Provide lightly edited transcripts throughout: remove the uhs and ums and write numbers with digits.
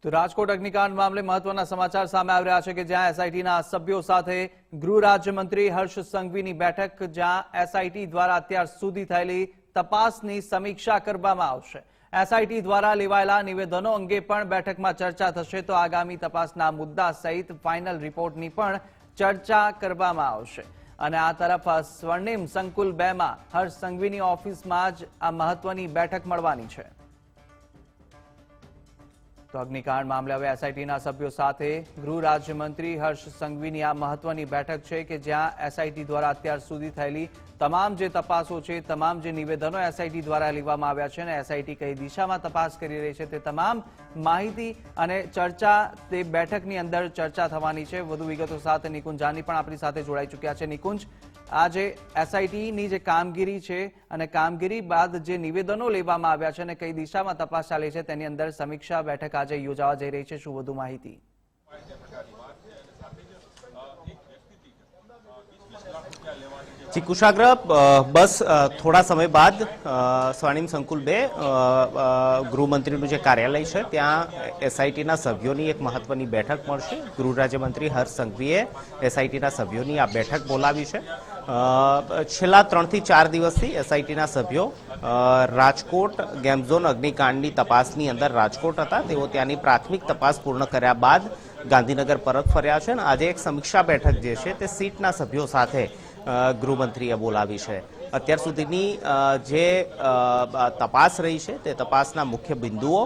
તો રાજકોટ અગ્નિકાંડ મામલે મહત્વના સમાચાર સામે આવી રહ્યા છે કે જ્યાં એસઆઈટીના સભ્યો સાથે ગૃહ રાજ્યમંત્રી હર્ષ સંઘવીની બેઠક, જ્યાં એસઆઈટી દ્વારા અત્યાર સુધી થયેલી તપાસની સમીક્ષા કરવામાં આવશે। એસઆઈટી દ્વારા લેવાયેલા નિવેદનો અંગે પણ બેઠકમાં ચર્ચા થશે, તો આગામી તપાસના મુદ્દા સહિત ફાઇનલ રિપોર્ટની પણ ચર્ચા કરવામાં આવશે। અને આ તરફ સ્વર્ણિમ સંકુલ 2 માં હર્ષ સંઘવીની ઓફિસમાં જ આ મહત્વની બેઠક મળવાની છે। તો અગ્નિકાંડ મામલે હવે એસઆઈટીના સભ્યો સાથે ગૃહ રાજ્યમંત્રી હર્ષ સંઘવીની આ મહત્વની બેઠક છે કે જ્યાં એસઆઈટી દ્વારા અત્યાર સુધી થયેલી તમામ જે તપાસો છે, તમામ જે નિવેદનો એસઆઈટી દ્વારા લેવામાં આવ્યા છે અને એસઆઈટી કઈ દિશામાં તપાસ કરી રહી છે, તે તમામ માહિતી અને ચર્ચા તે બેઠકની અંદર ચર્ચા થવાની છે। વધુ વિગતો સાથે નિકુંજ જાની પણ આપણી સાથે જોડાઈ ચૂક્યા છે। નિકુંજ, આ જે એસઆઈટીની જે કામગીરી છે અને કામગીરી બાદ જે નિવેદનો લેવામાં આવ્યા છે અને કઈ દિશામાં તપાસ ચાલે છે, તેની અંદર સમીક્ષા બેઠક આજે યોજાવા જઈ રહી છે, શું વધુ માહિતી? जी कुशाग्र, बस थोड़ा समय बाद स्वर्णिम संकुल 2 गृहमंत्रीનું જે કાર્યાલય છે ત્યાં એસઆઈટીના સભ્યોની એક મહત્વની બેઠક મળશે। ગૃહ રાજ્યમંત્રી હર્ષ સંઘવીએ એસઆઈટીના સભ્યોની આ બેઠક બોલાવી છે। છેલ્લા 3 થી 4 દિવસથી એસઆઈટીના સભ્યો રાજકોટ ગેમ ઝોન અગ્નિકાંડની તપાસની અંદર રાજકોટ હતા। તેઓ ત્યાંની પ્રાથમિક તપાસ પૂર્ણ કર્યા બાદ ગાંધીનગર પરત ફર્યા છે અને આજે એક સમીક્ષા બેઠક જે છે તે સીટના સભ્યો સાથે ગૃહમંત્રીએ બોલાવી છે। અત્યાર સુધીની જે તપાસ રહી છે તે તપાસના મુખ્ય બિંદુઓ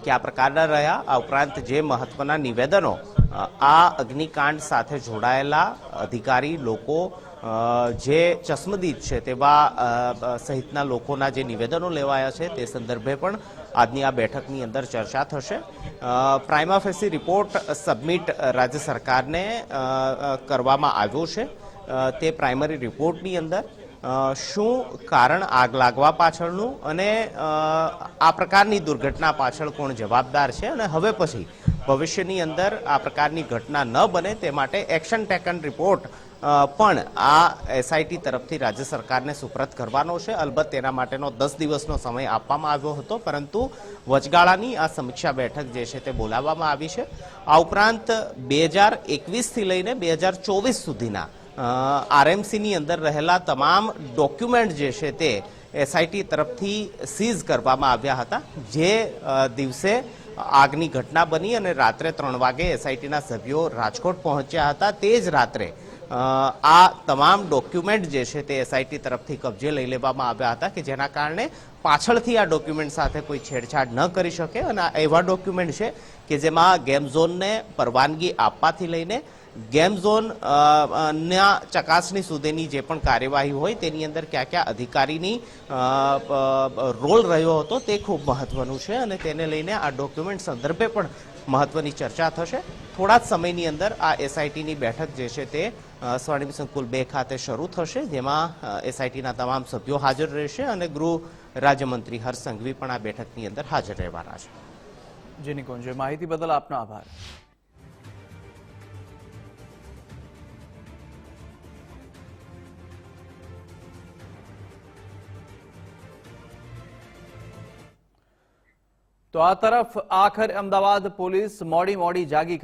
કયા પ્રકારના રહ્યા, આ ઉપરાંત જે મહત્વના નિવેદનો આ અગ્નિકાંડ સાથે જોડાયેલા અધિકારી લોકો જે ચશ્મદીદ છે તેવા સહિતના લોકોના જે નિવેદનો લેવાયા છે તે સંદર્ભે પણ આજની આ બેઠકની અંદર ચર્ચા થશે। પ્રાઇમા ફેસી રિપોર્ટ સબમિટ રાજ્ય સરકારને કરવામાં આવ્યો છે। તે પ્રાઇમરી રિપોર્ટની અંદર શું કારણ આગ લાગવા પાછળનું અને આ પ્રકારની દુર્ઘટના પાછળ કોણ જવાબદાર છે અને હવે પછી ભવિષ્યની અંદર આ પ્રકારની ઘટના ન બને તે માટે એક્શન ટેકન રિપોર્ટ પણ આ એસઆઈટી તરફથી રાજ્ય સરકારને સુપ્રત કરવાનો છે। અલબત્ત તેના માટેનો 10 દિવસનો સમય આપવામાં આવ્યો હતો, પરંતુ વચગાળાની આ સમીક્ષા બેઠક જે છે તે બોલાવવામાં આવી છે। આ ઉપરાંત 2021થી લઈને 2024 સુધીના આરએમસીની અંદર રહેલા તમામ ડોક્યુમેન્ટ જે છે તે એસઆઈટી તરફથી સીઝ કરવામાં આવ્યા હતા। જે દિવસે આગની ઘટના બની અને રાત્રે 3 વાગે એસઆઈટીના સભ્યો રાજકોટ પહોંચ્યા હતા, તે જ રાત્રે આ તમામ ડોક્યુમેન્ટ જે છે તે એસઆઈટી તરફથી કબજે લઈ લેવામાં આવ્યા હતા કે જેના કારણે પાછળથી આ ડોક્યુમેન્ટ સાથે કોઈ છેડછાડ ન કરી શકે। અને આ એવા ડોક્યુમેન્ટ છે કે જેમાં ગેમ ઝોનને પરવાનગી આપવાથી લઈને ગેમ ઝોન ના ચકાસણી સુધીની જે પણ કાર્યવાહી હોય તેની અંદર ક્યાં ક્યાં અધિકારીની રોલ રહ્યો હતો તે ખૂબ મહત્વનું છે અને તેને લઈને આ ડોક્યુમેન્ટ સંદર્ભે પણ મહત્વની ચર્ચા થશે। થોડા જ સમયની અંદર આ એસઆઈટીની બેઠક જે છે તે સ્વર્ણિમ સંકુલ 2 ખાતે શરૂ થશે, જેમાં એસઆઈટીના તમામ સભ્યો હાજર રહેશે અને ગૃહ રાજ્યમંત્રી હર્ષ સંઘવી પણ આ બેઠકની અંદર હાજર રહેવાના છે। જી નિકુંજ, માહિતી બદલ આપનો આભાર। તો આ તરફ આખરે અમદાવાદ પોલીસ મોડી જાગી